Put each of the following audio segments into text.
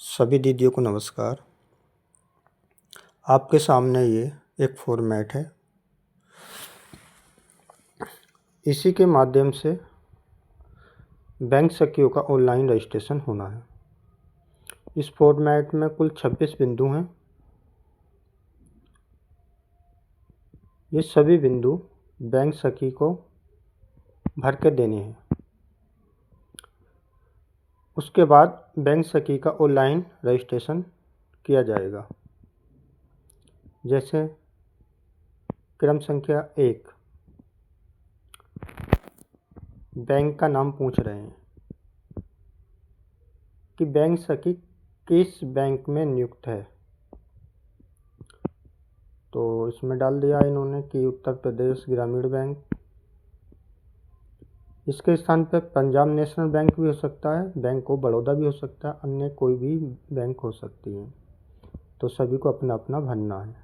सभी दीदियों को नमस्कार। आपके सामने ये एक फॉर्मेट है। इसी के माध्यम से बैंक सखियों का ऑनलाइन रजिस्ट्रेशन होना है। इस फॉर्मेट में कुल 26 बिंदु हैं। ये सभी बिंदु बैंक सखी को भर के देने हैं। उसके बाद बैंक सखी का ऑनलाइन रजिस्ट्रेशन किया जाएगा। जैसे क्रम संख्या 1, बैंक का नाम पूछ रहे हैं कि बैंक सखी किस बैंक में नियुक्त है। तो इसमें डाल दिया इन्होंने कि उत्तर प्रदेश ग्रामीण बैंक। इसके स्थान पर पंजाब नेशनल बैंक भी हो सकता है, बैंक ऑफ बड़ौदा भी हो सकता है, अन्य कोई भी बैंक हो सकती है। तो सभी को अपना अपना भरना है।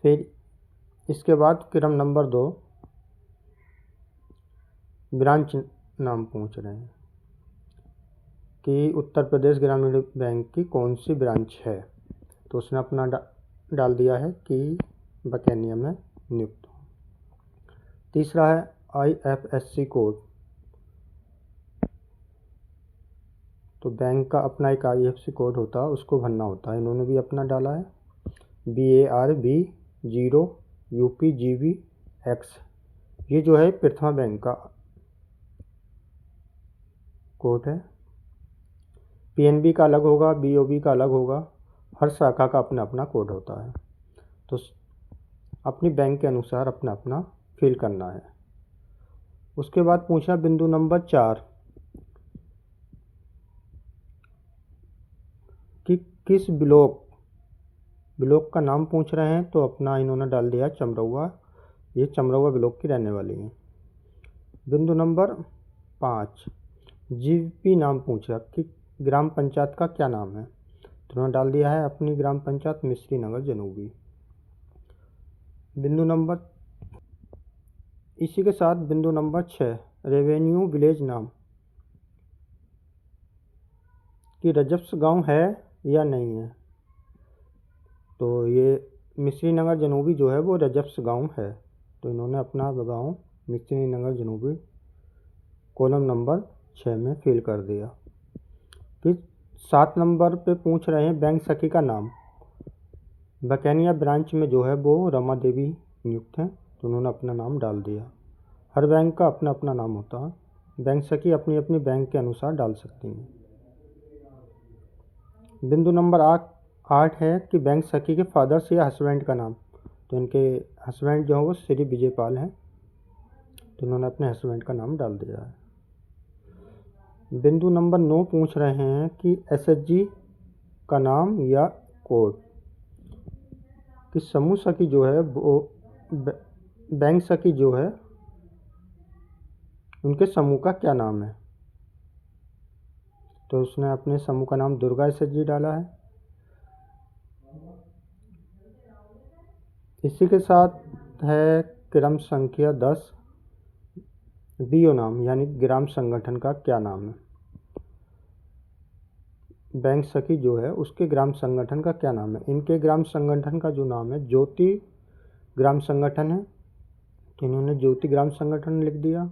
फिर इसके बाद क्रम नंबर 2, ब्रांच नाम पूछ रहे हैं कि उत्तर प्रदेश ग्रामीण बैंक की कौन सी ब्रांच है। तो उसने अपना डाल दिया है कि बकैनिया में नियुक्त हो। तीसरा है IFSC कोड। तो बैंक का अपना एक IFSC कोड होता है, उसको भरना होता है। इन्होंने भी अपना डाला है BARB0UPGBX। ये जो है प्रथमा बैंक का कोड है। PNB का अलग होगा, BOB का अलग होगा। हर शाखा का अपना अपना कोड होता है। तो अपनी बैंक के अनुसार अपना अपना फिल करना है। उसके बाद पूछा बिंदु नंबर 4 कि किस ब्लॉक का नाम पूछ रहे हैं। तो अपना इन्होंने डाल दिया चमरौआ। ये चमरौआ ब्लॉक की रहने वाली है। बिंदु नंबर 5, GP नाम पूछा कि ग्राम पंचायत का क्या नाम है। तो उन्होंने डाल दिया है अपनी ग्राम पंचायत मिस्री नगर जनूबी। बिंदु नंबर इसी के साथ बिंदु नंबर 6, रेवेन्यू विलेज नाम कि रजस्व गांव है या नहीं है। तो ये मिस्री नगर जनूबी जो है वो रजस्व गांव है। तो इन्होंने अपना गांव मिस्री नगर जनूबी कॉलम नंबर 6 में फिल कर दिया। फिर 7 नंबर पे पूछ रहे हैं बैंक सखी का नाम। बकैनिया ब्रांच में जो है वो रमा देवी नियुक्त हैं। तो उन्होंने अपना नाम डाल दिया। हर बैंक का अपना अपना नाम होता है। बैंक सखी अपनी अपनी बैंक के अनुसार डाल सकती हैं। बिंदु नंबर 8 है कि बैंक सखी के फादर्स या हस्बैंड का नाम। तो इनके हस्बैंड जो है वो श्री विजयपाल हैं। तो उन्होंने अपने हस्बैंड का नाम डाल दिया है। बिंदु नंबर 9 पूछ रहे हैं कि SHG का नाम या कोड कि समूह सखी जो है वो बैंक सखी जो है उनके समूह का क्या नाम है। तो उसने अपने समूह का नाम दुर्गा SHG डाला है। इसी के साथ है क्रम संख्या 10, BO नाम यानी ग्राम संगठन का क्या नाम है। बैंक सखी जो है उसके ग्राम संगठन का क्या नाम है। इनके ग्राम संगठन का जो नाम है ज्योति ग्राम संगठन है। तो इन्होंने ज्योति ग्राम संगठन लिख दिया।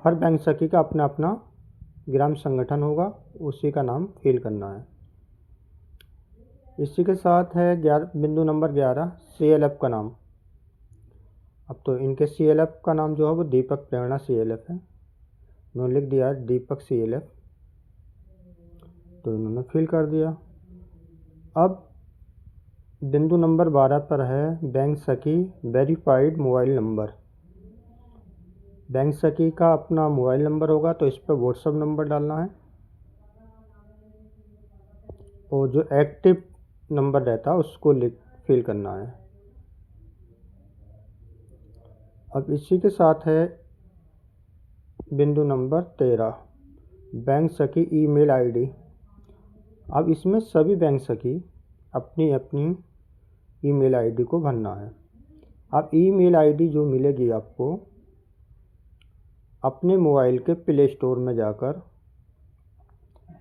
हर बैंक सखी का अपना अपना ग्राम संगठन होगा, उसी का नाम फिल करना है। इसी के साथ है बिंदु नंबर 11, CLF का नाम। अब तो इनके CLF का नाम जो है वो दीपक प्रेरणा CLF है। उन्होंने लिख दिया दीपक CLF। तो इन्होंने फिल कर दिया। अब बिंदु नंबर 12 पर है बैंक सखी वेरीफाइड मोबाइल नंबर। बैंक सखी का अपना मोबाइल नंबर होगा, तो इस पर व्हाट्सएप नंबर डालना है और जो एक्टिव नंबर रहता है उसको फिल करना है। अब इसी के साथ है बिंदु नंबर 13, बैंक सखी ईमेल ID। अब इसमें सभी बैंक सखी अपनी अपनी ईमेल ID को भरना है। अब ईमेल ID जो मिलेगी आपको अपने मोबाइल के प्ले स्टोर में जाकर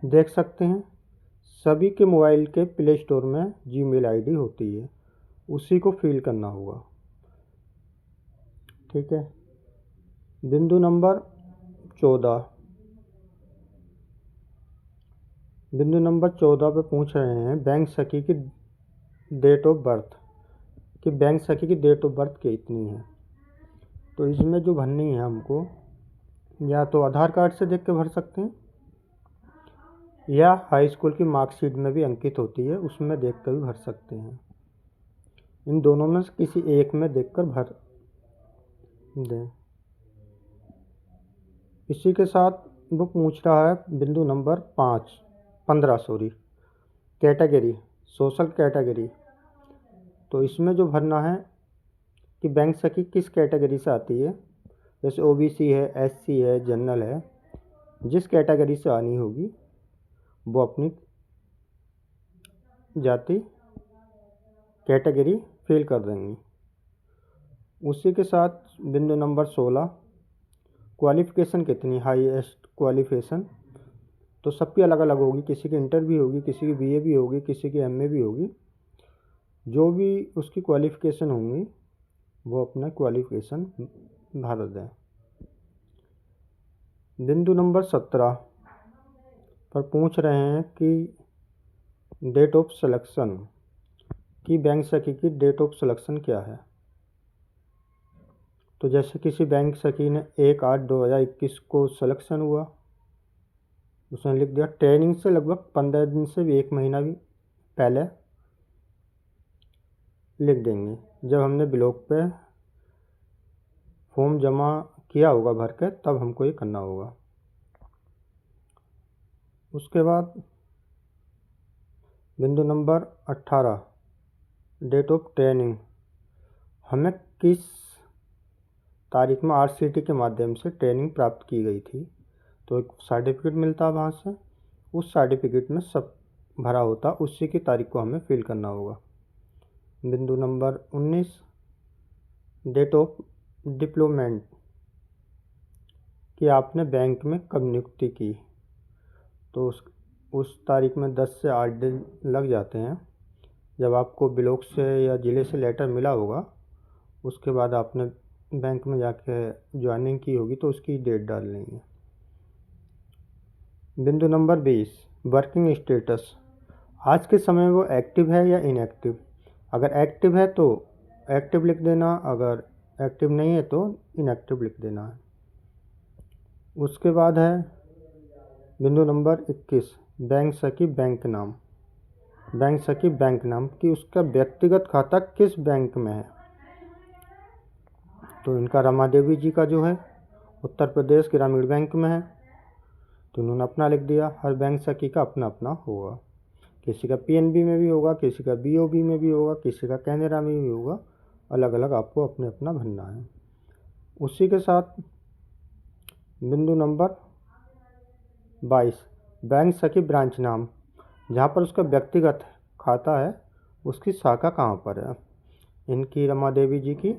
देख सकते हैं। सभी के मोबाइल के प्ले स्टोर में जीमेल आईडी होती है, उसी को फिल करना होगा। ठीक है। बिंदु नंबर 14। बिंदु नंबर 14 पे पूछ रहे हैं बैंक सखी की डेट ऑफ बर्थ, कि बैंक सखी की डेट ऑफ बर्थ कितनी है। तो इसमें जो भरनी है हमको, या तो आधार कार्ड से देख के भर सकते हैं, या हाई स्कूल की मार्कशीट में भी अंकित होती है, उसमें देख कर भी भर सकते हैं। इन दोनों में से किसी एक में देखकर भर दें। इसी के साथ वो पूछ रहा है बिंदु नंबर 15 कैटेगरी, सोशल कैटेगरी। तो इसमें जो भरना है कि बैंक सखी किस कैटेगरी से आती है, जैसे ओबीसी है, एससी है, जनरल है, जिस कैटेगरी से आनी होगी वो अपनी जाति कैटेगरी फिल कर देंगी। उसी के साथ बिंदु नंबर 16 क्वालिफ़िकेशन कितनी, हाईएस्ट क्वालिफ़िकेशन। तो सबकी अलग अलग होगी, किसी की इंटर भी होगी, किसी की बीए भी होगी, किसी की एमए भी होगी। जो भी उसकी क्वालिफ़िकेशन होंगी वो अपना क्वालिफ़िकेशन भर दें। बिंदु नंबर 17 पर पूछ रहे हैं कि डेट ऑफ सिलेक्शन, कि बैंक सखी की डेट ऑफ सिलेक्शन क्या है। तो जैसे किसी बैंक सखी ने 1/8/2021 को सिलेक्शन हुआ, उसने लिख दिया ट्रेनिंग से लगभग 15 दिन से भी 1 महीना भी पहले लिख देंगे, जब हमने ब्लॉक पे फॉर्म जमा किया होगा भर के, तब हमको ये करना होगा। उसके बाद बिंदु नंबर 18 डेट ऑफ ट्रेनिंग, हमें किस तारीख में आरसीटी के माध्यम से ट्रेनिंग प्राप्त की गई थी। तो एक सर्टिफिकेट मिलता है वहाँ से, उस सर्टिफिकेट में सब भरा होता, उसी की तारीख को हमें फिल करना होगा। बिंदु नंबर 19 डेट ऑफ डिप्लोमेंट, कि आपने बैंक में कब नियुक्ति की। तो उस तारीख में 10 से 8 दिन लग जाते हैं। जब आपको ब्लॉक से या ज़िले से लेटर मिला होगा, उसके बाद आपने बैंक में जाके ज्वाइनिंग की होगी, तो उसकी डेट डाल लेंगे। बिंदु नंबर 20 वर्किंग स्टेटस, आज के समय में वो एक्टिव है या इनएक्टिव। अगर एक्टिव है तो एक्टिव लिख देना, अगर एक्टिव नहीं है तो इनएक्टिव लिख देना है। उसके बाद है बिंदु नंबर 21 बैंक सखी बैंक नाम, बैंक सखी बैंक नाम कि उसका व्यक्तिगत खाता किस बैंक में है। तो इनका रमा देवी जी का जो है उत्तर प्रदेश ग्रामीण बैंक में है, तो उन्होंने अपना लिख दिया। हर बैंक सखी का अपना अपना होगा, किसी का पीएनबी में भी होगा, किसी का बीओबी में भी होगा, किसी का कैनरा में भी होगा, अलग अलग आपको अपने अपना भरना है। उसी के साथ बिंदु नंबर 22 बैंक सखी ब्रांच नाम, जहाँ पर उसका व्यक्तिगत खाता है उसकी शाखा कहाँ पर है। इनकी रमा देवी जी की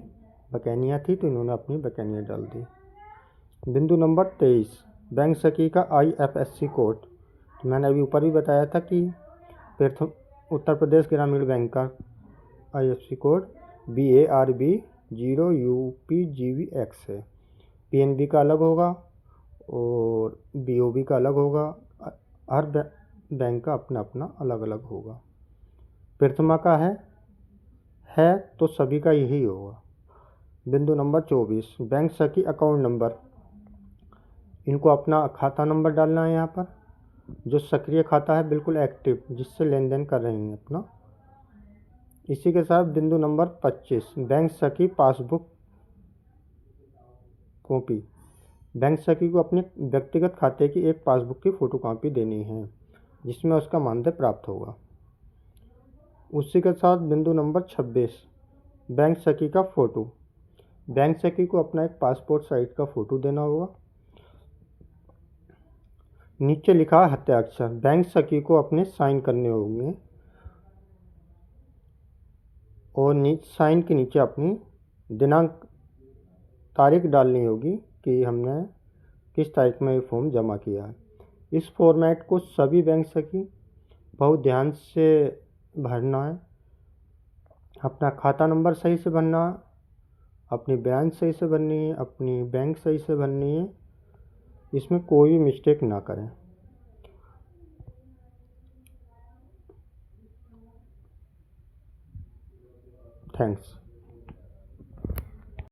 बकैनिया थी, तो इन्होंने अपनी बकैनिया डाल दी। बिंदु नंबर 23 बैंक सखी का IFSC कोड, तो मैंने अभी ऊपर भी बताया था कि प्रथम उत्तर प्रदेश ग्रामीण बैंक का IFSC कोड BARB 0UPGVX है। PNB का अलग होगा और BOB का अलग होगा, हर बैंक का अपना अपना अलग अलग होगा। प्रथमा का है तो सभी का यही होगा। बिंदु नंबर 24 बैंक सखी अकाउंट नंबर, इनको अपना खाता नंबर डालना है यहाँ पर, जो सक्रिय खाता है बिल्कुल एक्टिव, जिससे लेन देन कर रही हैं अपना। इसी के साथ बिंदु नंबर 25 बैंक सखी पासबुक कॉपी, बैंक सखी को अपने व्यक्तिगत खाते की एक पासबुक की फ़ोटोकॉपी देनी है, जिसमें उसका मानदेय प्राप्त होगा। उसी के साथ बिंदु नंबर 26 बैंक सखी का फ़ोटो, बैंक सखी को अपना एक पासपोर्ट साइज का फ़ोटो देना होगा। नीचे लिखा है हस्ताक्षर, बैंक सखी को अपने साइन करने होंगे और साइन के नीचे अपनी दिनांक तारीख डालनी होगी कि हमने किस तारीख में ये फॉर्म जमा किया है। इस फॉर्मेट को सभी बैंक सखी बहुत ध्यान से भरना है। अपना खाता नंबर सही से भरना, अपनी ब्रांच सही से भरनी है, अपनी बैंक सही से भरनी है। इसमें कोई भी मिस्टेक ना करें। थैंक्स।